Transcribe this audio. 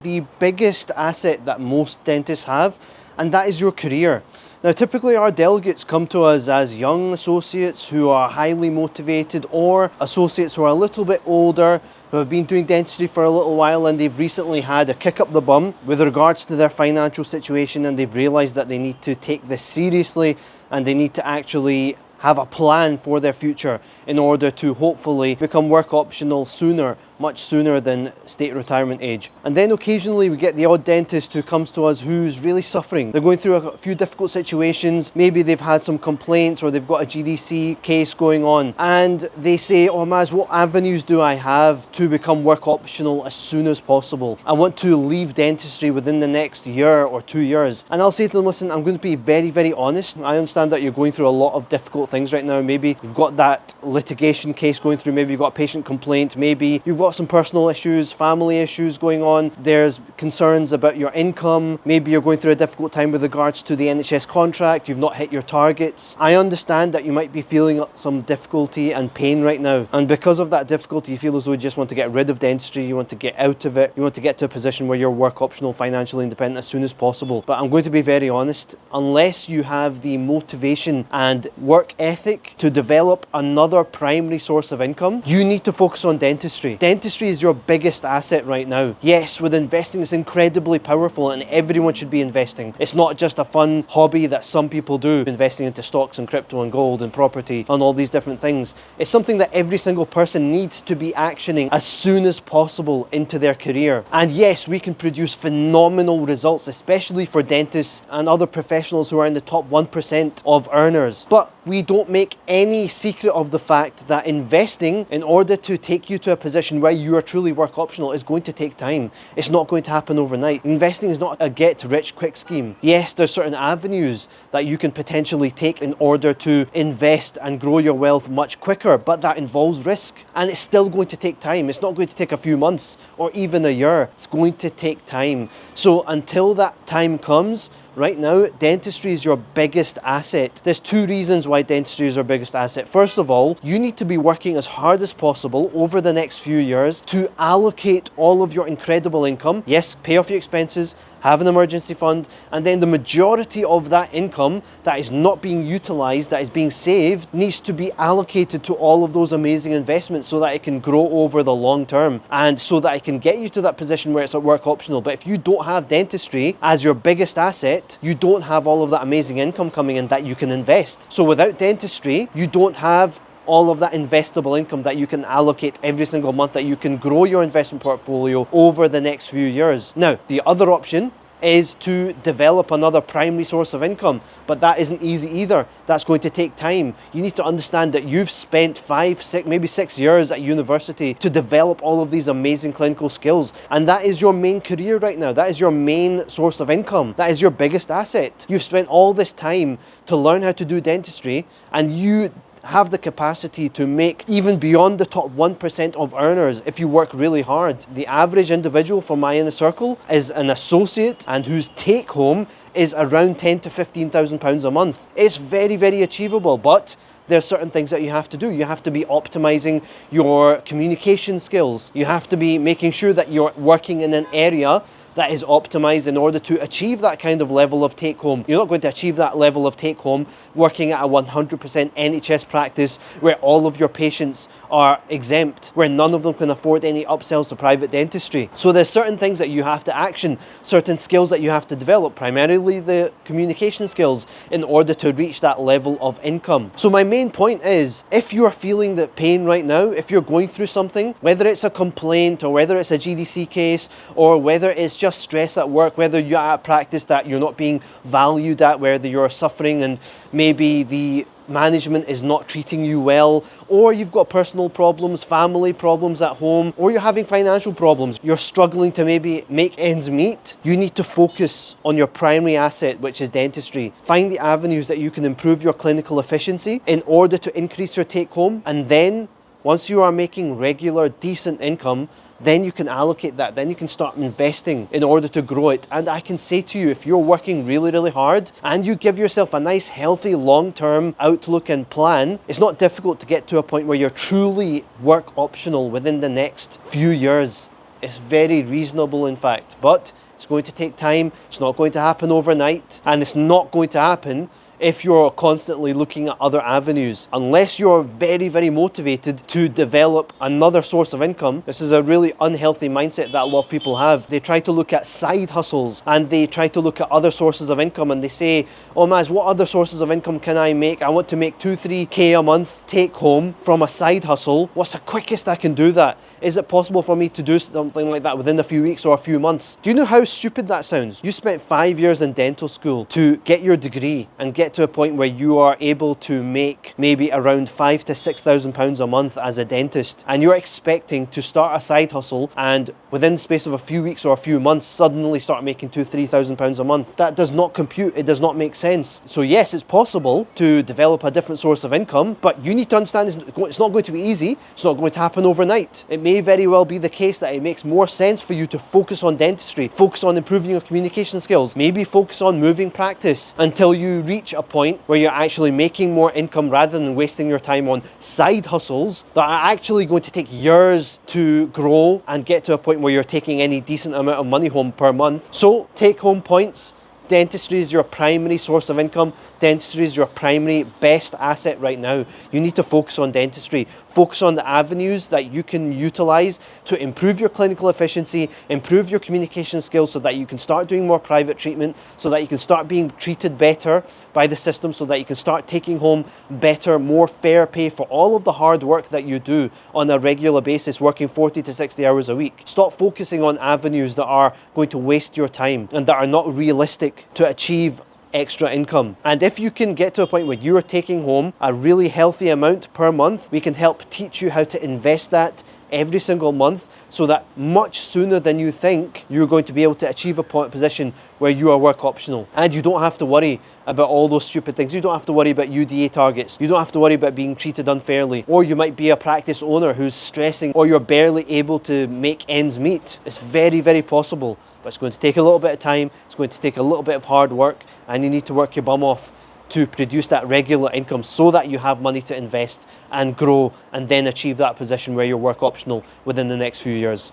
the biggest asset that most dentists have, and that is your career. Now, typically our delegates come to us as young associates who are highly motivated, or associates who are a little bit older, who have been doing dentistry for a little while and they've recently had a kick up the bum with regards to their financial situation, and they've realized that they need to take this seriously and they need to actually have a plan for their future in order to hopefully become work optional sooner, much sooner than state retirement age. And then occasionally we get the odd dentist who comes to us who's really suffering. They're going through a few difficult situations. Maybe they've had some complaints or they've got a GDC case going on, and they say, "Oh Maz, what avenues do I have to become work optional as soon as possible? I want to leave dentistry within the next year or 2 years." And I'll say to them, listen, I'm going to be very, very honest. I understand that you're going through a lot of difficult things right now. Maybe you've got that litigation case going through, maybe you've got a patient complaint, maybe you've got some personal issues, family issues going on, there's concerns about your income, maybe you're going through a difficult time with regards to the NHS contract, you've not hit your targets. I understand that you might be feeling some difficulty and pain right now, and because of that difficulty you feel as though you just want to get rid of dentistry, you want to get out of it, you want to get to a position where you're work optional, financially independent as soon as possible. But I'm going to be very honest, unless you have the motivation and work ethic to develop another primary source of income, you need to focus on dentistry. Dentistry is your biggest asset right now. Yes, with investing it's incredibly powerful and everyone should be investing. It's not just a fun hobby that some people do, investing into stocks and crypto and gold and property and all these different things. It's something that every single person needs to be actioning as soon as possible into their career. And yes, we can produce phenomenal results, especially for dentists and other professionals who are in the top 1% of earners. But we don't make any secret of the fact that investing, in order to take you to a position where you are truly work optional, is going to take time. It's not going to happen overnight. Investing is not a get rich quick scheme. Yes, there's certain avenues that you can potentially take in order to invest and grow your wealth much quicker, but that involves risk, and it's still going to take time. It's not going to take a few months or even a year. It's going to take time. So until that time comes, right now, dentistry is your biggest asset. There's two reasons why dentistry is your biggest asset. First of all, you need to be working as hard as possible over the next few years to allocate all of your incredible income. Yes, pay off your expenses, have an emergency fund, and then the majority of that income that is not being utilized, that is being saved, needs to be allocated to all of those amazing investments so that it can grow over the long term and so that it can get you to that position where it's at work optional. But if you don't have dentistry as your biggest asset, you don't have all of that amazing income coming in that you can invest. So without dentistry, you don't have all of that investable income that you can allocate every single month, that you can grow your investment portfolio over the next few years. Now, the other option is to develop another primary source of income, but that isn't easy either. That's going to take time. You need to understand that you've spent 5, 6, maybe 6 years at university to develop all of these amazing clinical skills, and that is your main career right now. That is your main source of income. That is your biggest asset. You've spent all this time to learn how to do dentistry, and you have the capacity to make even beyond the top 1% of earners if you work really hard. The average individual from my inner circle is an associate and whose take home is around £10,000 to £15,000 a month. It's very, very achievable, but there's certain things that you have to do. You have to be optimizing your communication skills. You have to be making sure that you're working in an area that is optimized in order to achieve that kind of level of take home. You're not going to achieve that level of take home working at a 100% NHS practice where all of your patients are exempt, where none of them can afford any upsells to private dentistry. So there's certain things that you have to action, certain skills that you have to develop, primarily the communication skills, in order to reach that level of income. So my main point is, if you're feeling the pain right now, if you're going through something, whether it's a complaint or whether it's a GDC case or whether it's just stress at work, whether you're at a practice that you're not being valued at, whether you're suffering and maybe the management is not treating you well, or you've got personal problems, family problems at home, or you're having financial problems, you're struggling to maybe make ends meet, you need to focus on your primary asset, which is dentistry. Find the avenues that you can improve your clinical efficiency in order to increase your take home, and then once you are making regular, decent income, then you can allocate that, then you can start investing in order to grow it. And I can say to you, if you're working really, really hard and you give yourself a nice, healthy, long-term outlook and plan, it's not difficult to get to a point where you're truly work optional within the next few years. It's very reasonable, in fact, but it's going to take time. It's not going to happen overnight, and it's not going to happen if you're constantly looking at other avenues. Unless you're very, very motivated to develop another source of income, this is a really unhealthy mindset that a lot of people have. They try to look at side hustles and they try to look at other sources of income, and they say, oh Maz, what other sources of income can I make? I want to make 2-3K a month take home from a side hustle. What's the quickest I can do that? Is it possible for me to do something like that within a few weeks or a few months? Do you know how stupid that sounds? You spent 5 years in dental school to get your degree and get to a point where you are able to make maybe around £5,000 to £6,000 a month as a dentist, and you're expecting to start a side hustle and within the space of a few weeks or a few months suddenly start making £2,000-3,000 a month. That does not compute. It does not make sense. So yes, it's possible to develop a different source of income, but you need to understand it's not going to be easy. It's not going to happen overnight. It may very well be the case that it makes more sense for you to focus on dentistry, focus on improving your communication skills, maybe focus on moving practice until you reach a point where you're actually making more income rather than wasting your time on side hustles that are actually going to take years to grow and get to a point where you're taking any decent amount of money home per month. So take home points. Dentistry is your primary source of income. Dentistry is your primary best asset right now. You need to focus on dentistry. Focus on the avenues that you can utilize to improve your clinical efficiency, improve your communication skills so that you can start doing more private treatment, so that you can start being treated better by the system, so that you can start taking home better, more fair pay for all of the hard work that you do on a regular basis, working 40 to 60 hours a week. Stop focusing on avenues that are going to waste your time and that are not realistic to achieve extra income. And if you can get to a point where you are taking home a really healthy amount per month, we can help teach you how to invest that every single month so that much sooner than you think you're going to be able to achieve a position where you are work optional. And you don't have to worry about all those stupid things. You don't have to worry about UDA targets. You don't have to worry about being treated unfairly. Or you might be a practice owner who's stressing, or you're barely able to make ends meet. It's very, very possible. But it's going to take a little bit of time, it's going to take a little bit of hard work, and you need to work your bum off to produce that regular income so that you have money to invest and grow and then achieve that position where you're work optional within the next few years.